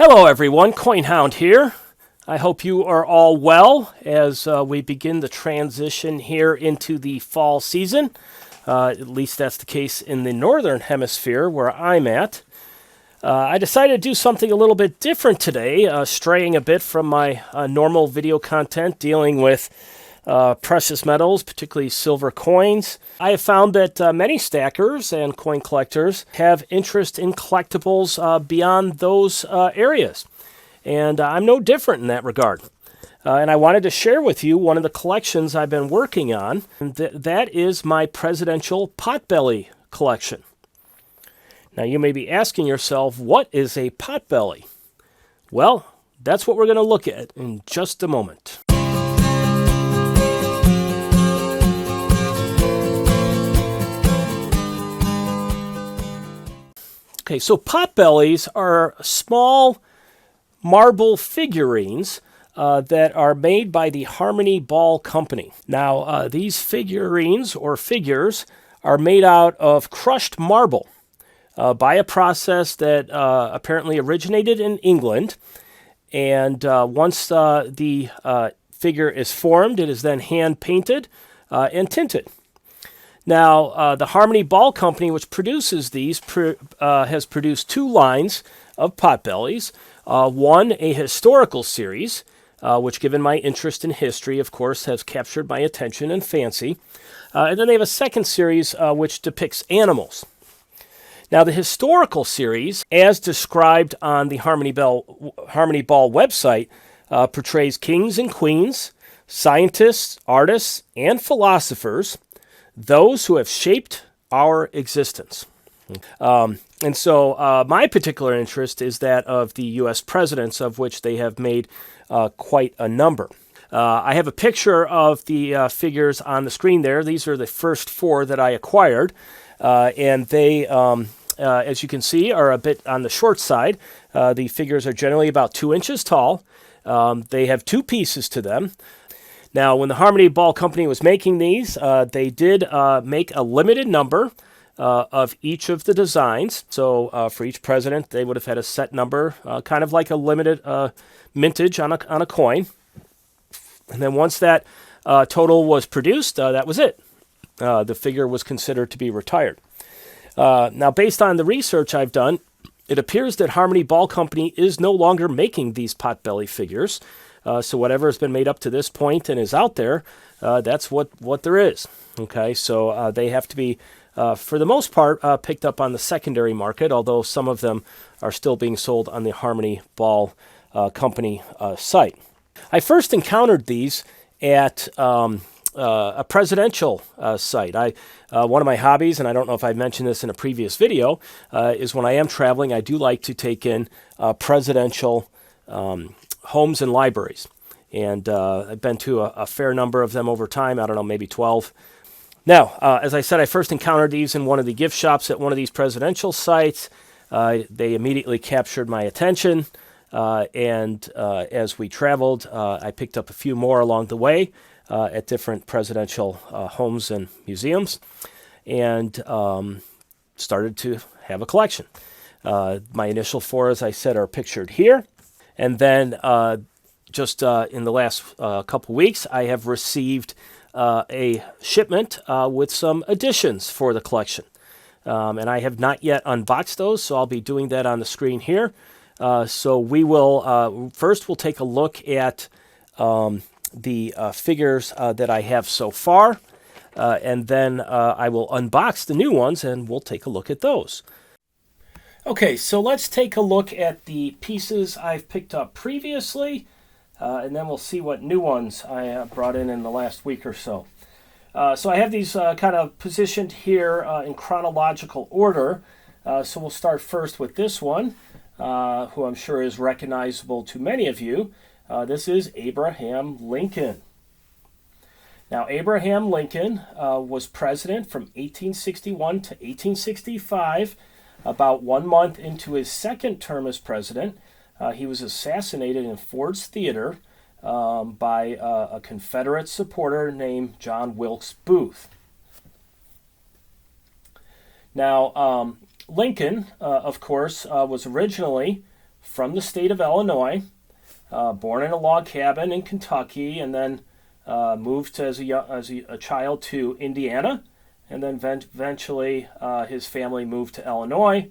Hello everyone, CoinHound here. I hope you are all well as we begin the transition here into the fall season. At least that's the case in the northern hemisphere where I'm at. I decided to do something a little bit different today, straying a bit from my normal video content dealing with precious metals, particularly silver coins. I have found that many stackers and coin collectors have interest in collectibles beyond those areas. And I'm no different in that regard. And I wanted to share with you one of the collections I've been working on. And that is my Presidential Potbelly collection. Now you may be asking yourself, what is a potbelly? Well, that's what we're going to look at in just a moment. Okay, so potbellies are small marble figurines that are made by the Harmony Ball Company. Now, these figurines or figures are made out of crushed marble by a process that apparently originated in England. And once the figure is formed, it is then hand-painted and tinted. Now, the Harmony Ball Company, which produces these, has produced two lines of potbellies. One, a historical series, which, given my interest in history, of course, has captured my attention and fancy. And then they have a second series, which depicts animals. Now, the historical series, as described on the Harmony Ball website, portrays kings and queens, scientists, artists, and philosophers, those who have shaped our existence. And so my particular interest is that of the US presidents, of which they have made quite a number. I have a picture of the figures on the screen there. These are the first four that I acquired. And they, as you can see, are a bit on the short side. The figures are generally about 2 inches tall. They have two pieces to them. Now, when the Harmony Ball Company was making these, they did make a limited number of each of the designs. So for each president, they would have had a set number, kind of like a limited mintage on a coin. And then once that total was produced, that was it. The figure was considered to be retired. Now, based on the research I've done, it appears that Harmony Ball Company is no longer making these potbelly figures. So whatever has been made up to this point and is out there, that's what there is. Okay, so they have to be, for the most part, picked up on the secondary market, although some of them are still being sold on the Harmony Ball Company site. I first encountered these at a presidential site. One of my hobbies, and I don't know if I mentioned this in a previous video, is when I am traveling, I do like to take in presidential homes and libraries. And I've been to a fair number of them over time. I don't know, maybe 12. Now, as I said, I first encountered these in one of the gift shops at one of these presidential sites. They immediately captured my attention. And as we traveled, I picked up a few more along the way at different presidential homes and museums, and started to have a collection. My initial four, as I said, are pictured here. And then just in the last couple weeks, I have received a shipment with some additions for the collection. And I have not yet unboxed those, so I'll be doing that on the screen here. So we will, first we'll take a look at the figures that I have so far. And then I will unbox the new ones and we'll take a look at those. Okay, so let's take a look at the pieces I've picked up previously, and then we'll see what new ones I brought in the last week or so. So I have these kind of positioned here in chronological order. So we'll start first with this one, who I'm sure is recognizable to many of you. This is Abraham Lincoln. Now, Abraham Lincoln was president from 1861 to 1865. About 1 month into his second term as president, he was assassinated in Ford's Theater by a Confederate supporter named John Wilkes Booth. Now, Lincoln, of course, was originally from the state of Illinois, born in a log cabin in Kentucky, and then moved as a child to Indiana, and then eventually his family moved to Illinois,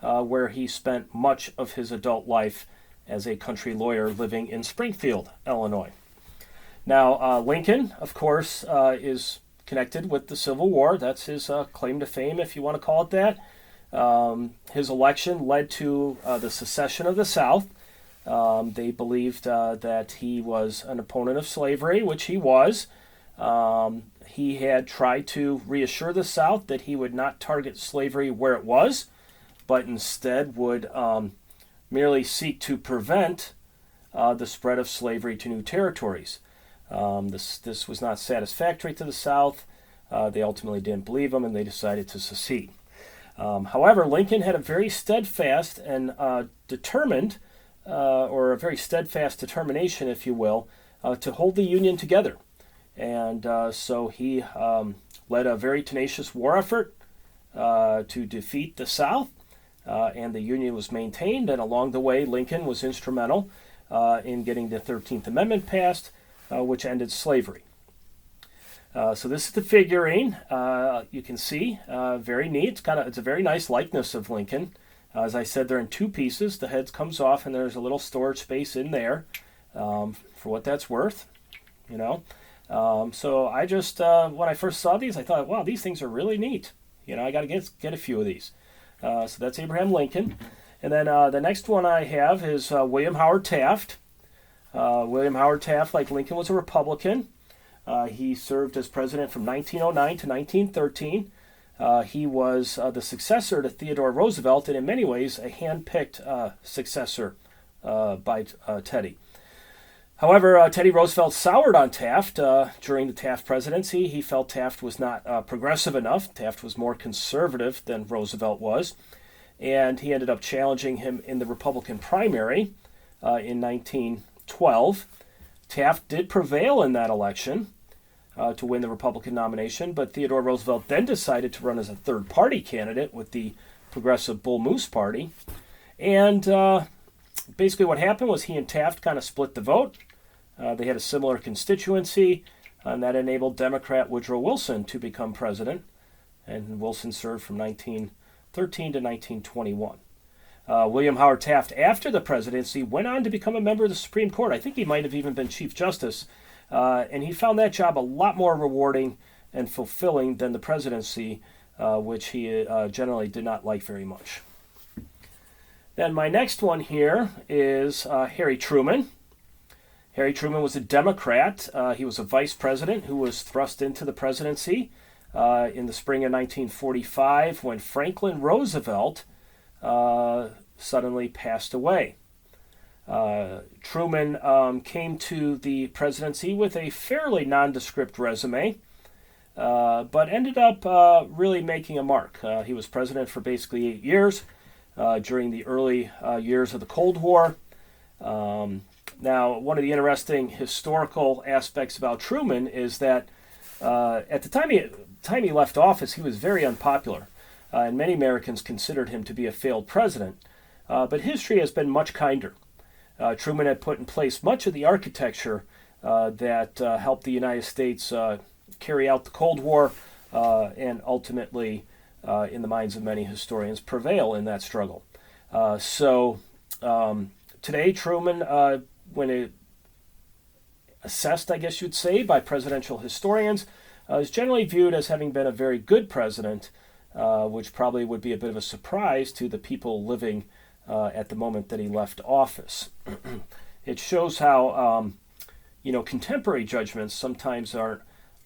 where he spent much of his adult life as a country lawyer living in Springfield, Illinois. Now, Lincoln, of course, is connected with the Civil War. That's his claim to fame, if you want to call it that. His election led to the secession of the South. They believed that he was an opponent of slavery, which he was. He had tried to reassure the South that he would not target slavery where it was, but instead would merely seek to prevent the spread of slavery to new territories. This was not satisfactory to the South. They ultimately didn't believe him, and they decided to secede. However, Lincoln had a very steadfast and determined, or a very steadfast determination, if you will, to hold the Union together. And so he led a very tenacious war effort to defeat the South, and the Union was maintained. And along the way, Lincoln was instrumental in getting the 13th Amendment passed, which ended slavery. So this is the figurine. You can see, very neat. It's a very nice likeness of Lincoln. As I said, they're in two pieces. The head comes off, and there's a little storage space in there, for what that's worth, you know. So I just, when I first saw these, I thought, wow, these things are really neat. You know, I got to get a few of these. So that's Abraham Lincoln. And then the next one I have is William Howard Taft. William Howard Taft, like Lincoln, was a Republican. He served as president from 1909 to 1913. He was the successor to Theodore Roosevelt, and in many ways a hand-picked successor by Teddy. However, Teddy Roosevelt soured on Taft during the Taft presidency. He felt Taft was not progressive enough. Taft was more conservative than Roosevelt was, and he ended up challenging him in the Republican primary in 1912. Taft did prevail in that election to win the Republican nomination, but Theodore Roosevelt then decided to run as a third-party candidate with the Progressive Bull Moose Party. And basically what happened was he and Taft kind of split the vote. They had a similar constituency, and that enabled Democrat Woodrow Wilson to become president. And Wilson served from 1913 to 1921. William Howard Taft, after the presidency, went on to become a member of the Supreme Court. I think he might have even been Chief Justice. And he found that job a lot more rewarding and fulfilling than the presidency, which he generally did not like very much. Then my next one here is Harry Truman. Harry Truman was a Democrat. He was a vice president who was thrust into the presidency in the spring of 1945 when Franklin Roosevelt suddenly passed away. Truman came to the presidency with a fairly nondescript resume, but ended up really making a mark. He was president for basically 8 years during the early years of the Cold War. Now, one of the interesting historical aspects about Truman is that at the time he left office, he was very unpopular, and many Americans considered him to be a failed president. But history has been much kinder. Truman had put in place much of the architecture that helped the United States carry out the Cold War and ultimately, in the minds of many historians, prevail in that struggle. Today, Truman, when assessed, I guess you'd say, by presidential historians, is generally viewed as having been a very good president, which probably would be a bit of a surprise to the people living at the moment that he left office. It shows how contemporary judgments sometimes aren't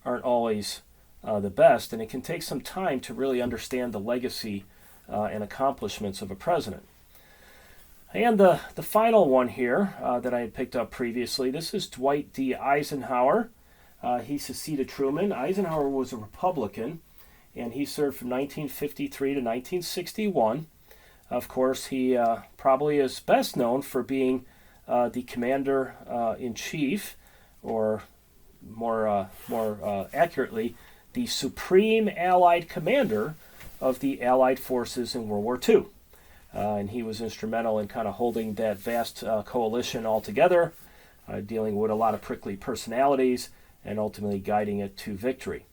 always the best, and it can take some time to really understand the legacy and accomplishments of a president. And the final one here that I had picked up previously, this is Dwight D. Eisenhower. He succeeded Truman. Eisenhower was a Republican, and he served from 1953 to 1961. Of course, he probably is best known for being the commander-in-chief, or more accurately, the supreme Allied commander of the Allied forces in World War II. and he was instrumental in kind of holding that vast coalition all together, dealing with a lot of prickly personalities, and ultimately guiding it to victory.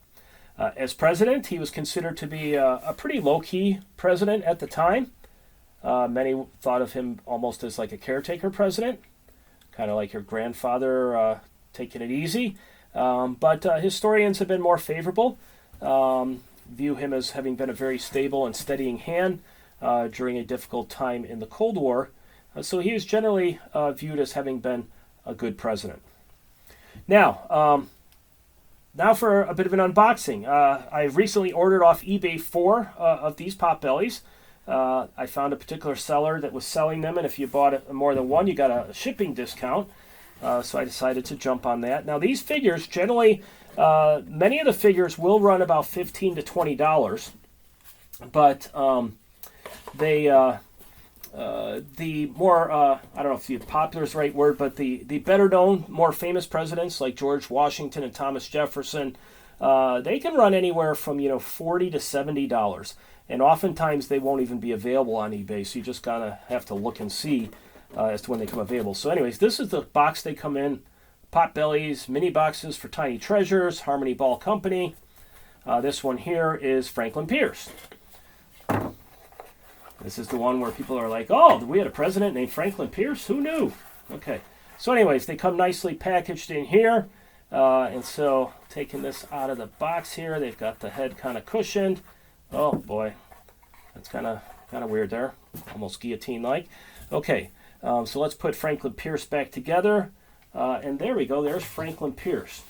As president, he was considered to be a pretty low-key president at the time. Many thought of him almost as like a caretaker president, kind of like your grandfather taking it easy. But historians have been more favorable, view him as having been a very stable and steadying hand during a difficult time in the Cold War. So he is generally viewed as having been a good president. Now for a bit of an unboxing. I recently ordered off eBay 4 of these Pot Bellies. I found a particular seller that was selling them, and if you bought more than one, you got a shipping discount. So I decided to jump on that. Now these figures, generally, many of the figures will run about $15 to $20, but the more, I don't know if the popular is the right word, but the better known, more famous presidents like George Washington and Thomas Jefferson, they can run anywhere from $40 to $70, and oftentimes they won't even be available on eBay. So you just gotta have to look and see as to when they come available. So anyways, this is the box they come in. Pot Bellies, mini boxes for tiny treasures, Harmony Ball Company. This one here is Franklin Pierce. This is the one where people are like, oh, we had a president named Franklin Pierce? Who knew? Okay. So anyways, they come nicely packaged in here. And so taking this out of the box here, they've got the head kind of cushioned. Oh boy, that's kind of weird there. Almost guillotine-like. Okay. So let's put Franklin Pierce back together. And there we go. There's Franklin Pierce.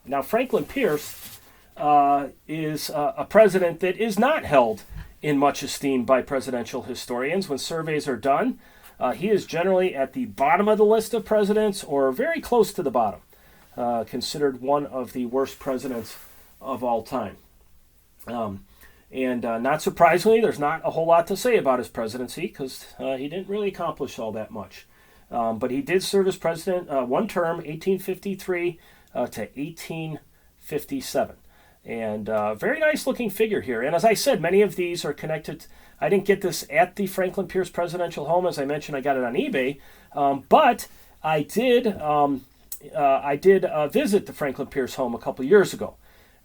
Now, Franklin Pierce is a president that is not held in much esteem by presidential historians. When surveys are done, he is generally at the bottom of the list of presidents or very close to the bottom, considered one of the worst presidents of all time. And not surprisingly, there's not a whole lot to say about his presidency because he didn't really accomplish all that much. But he did serve as president one term, 1853 to 1857. And very nice looking figure here. And as I said, many of these are connected. I didn't get this at the Franklin Pierce presidential home. As I mentioned, I got it on eBay. But I did visit the Franklin Pierce home a couple years ago.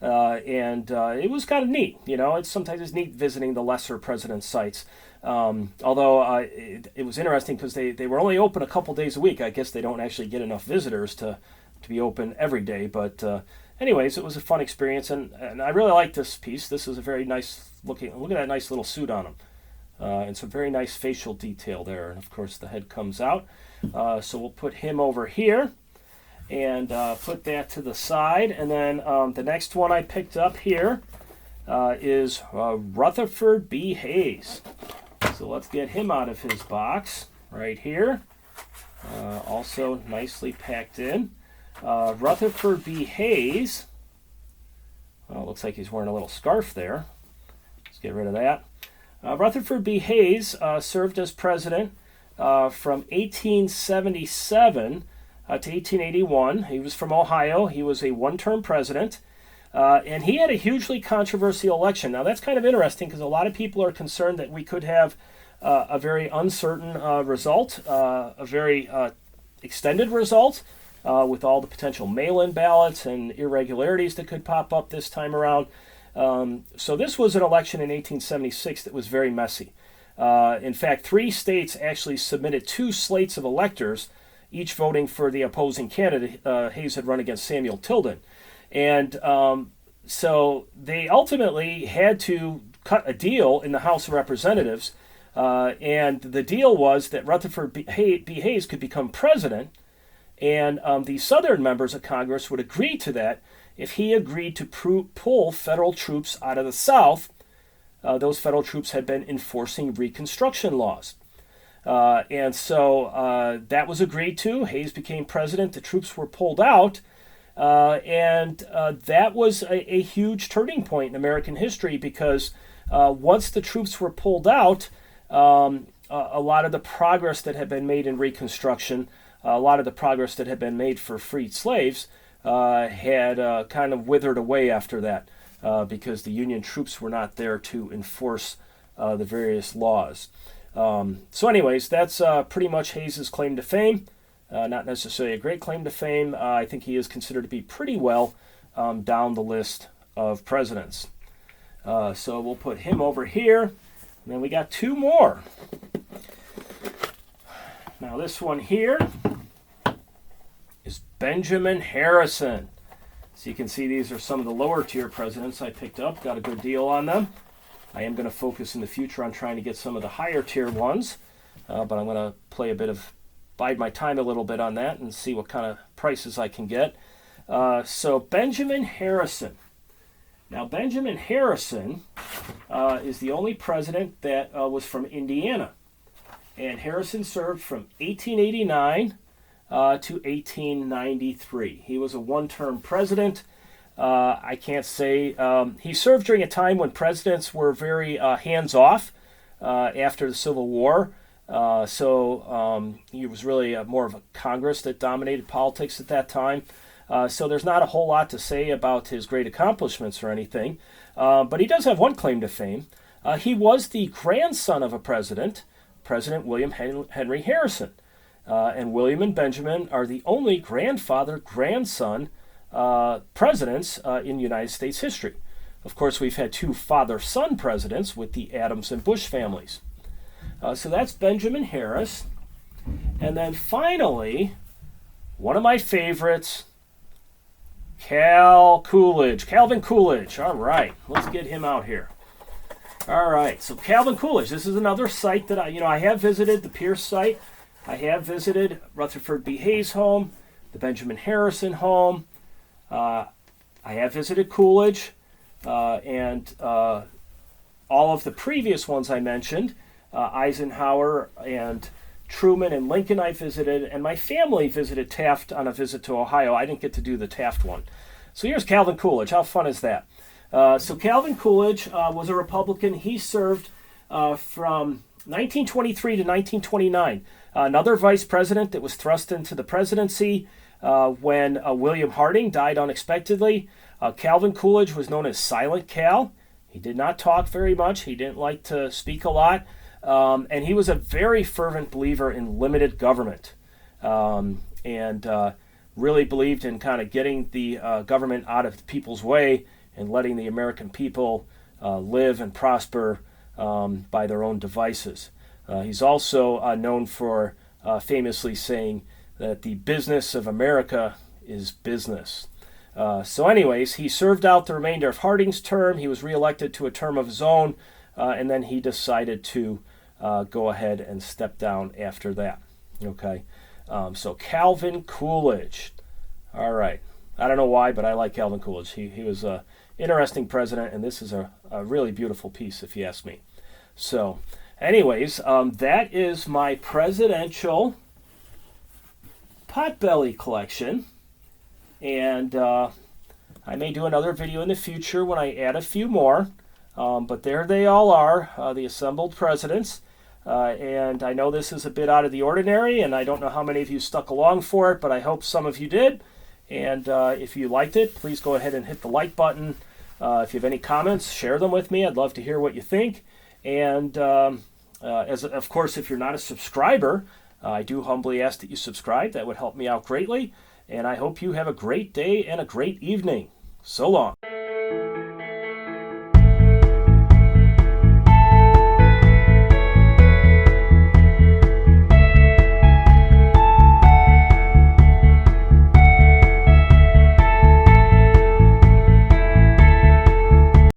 And it was kind of neat. Sometimes it's neat visiting the lesser president sites. Although it was interesting because they were only open a couple days a week. I guess they don't actually get enough visitors to be open every day. But anyways, it was a fun experience. And I really like this piece. This is a very nice looking. Look at that nice little suit on him. And some very nice facial detail there. And of course, the head comes out. So we'll put him over here. And put that to the side. And then the next one I picked up here is Rutherford B. Hayes. So let's get him out of his box right here. Also nicely packed in. Rutherford B. Hayes. Well, looks like he's wearing a little scarf there. Let's get rid of that. Rutherford B. Hayes served as president from 1877 to 1881. He was from Ohio. He was a one-term president. And he had a hugely controversial election. Now, that's kind of interesting because a lot of people are concerned that we could have a very uncertain result, a very extended result with all the potential mail-in ballots and irregularities that could pop up this time around. So this was an election in 1876 that was very messy. In fact, 3 states actually submitted 2 slates of electors, each voting for the opposing candidate. Hayes had run against Samuel Tilden. And so they ultimately had to cut a deal in the House of Representatives. And the deal was that Rutherford B. Hayes could become president. And the Southern members of Congress would agree to that if he agreed to pull federal troops out of the South. Those federal troops had been enforcing Reconstruction laws. And so that was agreed to. Hayes became president. The troops were pulled out. And that was a huge turning point in American history because once the troops were pulled out, a lot of the progress that had been made in Reconstruction, a lot of the progress that had been made for freed slaves had kind of withered away after that because the Union troops were not there to enforce the various laws. So anyways, that's pretty much Hayes' claim to fame. Not necessarily a great claim to fame. I think he is considered to be pretty well down the list of presidents. So we'll put him over here. And then we got two more. Now this one here is Benjamin Harrison. So you can see these are some of the lower tier presidents I picked up. Got a good deal on them. I am going to focus in the future on trying to get some of the higher tier ones. But I'm going to bide my time a little bit on that and see what kind of prices I can get. So Benjamin Harrison. Now Benjamin Harrison is the only president that was from Indiana. And Harrison served from 1889 to 1893. He was a one-term president. I can't say he served during a time when presidents were very hands-off after the Civil War. So he was really more of a Congress that dominated politics at that time. So there's not a whole lot to say about his great accomplishments or anything. But he does have one claim to fame. He was the grandson of a president, President William Henry Harrison. And William and Benjamin are the only grandfather-grandson presidents in United States history. Of course, we've had two father-son presidents with the Adams and Bush families. So that's Benjamin Harris. And then finally, one of my favorites, Calvin Coolidge. All right, let's get him out here. All right, so Calvin Coolidge. This is another site that I have visited, the Pierce site. I have visited Rutherford B. Hayes' home, the Benjamin Harrison home. I have visited Coolidge, and all of the previous ones I mentioned, Eisenhower and Truman and Lincoln I visited, and my family visited Taft on a visit to Ohio. I didn't get to do the Taft one. So here's Calvin Coolidge. How fun is that? So Calvin Coolidge was a Republican. He served from 1923 to 1929. Another vice president that was thrust into the presidency when William Harding died unexpectedly. Calvin Coolidge was known as Silent Cal. He did not talk very much. He didn't like to speak a lot. And he was a very fervent believer in limited government. And really believed in kind of getting the government out of people's way and letting the American people live and prosper by their own devices. He's also known for famously saying that the business of America is business. So anyways, he served out the remainder of Harding's term. He was reelected to a term of his own, and then he decided to go ahead and step down after that. Okay, so Calvin Coolidge. All right. I don't know why, but I like Calvin Coolidge. He was an interesting president, and this is a really beautiful piece, if you ask me. So anyways, that is my presidential potbelly collection. And I may do another video in the future when I add a few more. But there they all are, the assembled presidents. And I know this is a bit out of the ordinary, and I don't know how many of you stuck along for it, but I hope some of you did. And if you liked it, please go ahead and hit the like button. If you have any comments, share them with me. I'd love to hear what you think. And of course, if you're not a subscriber, I do humbly ask that you subscribe. That would help me out greatly. And I hope you have a great day and a great evening. So long.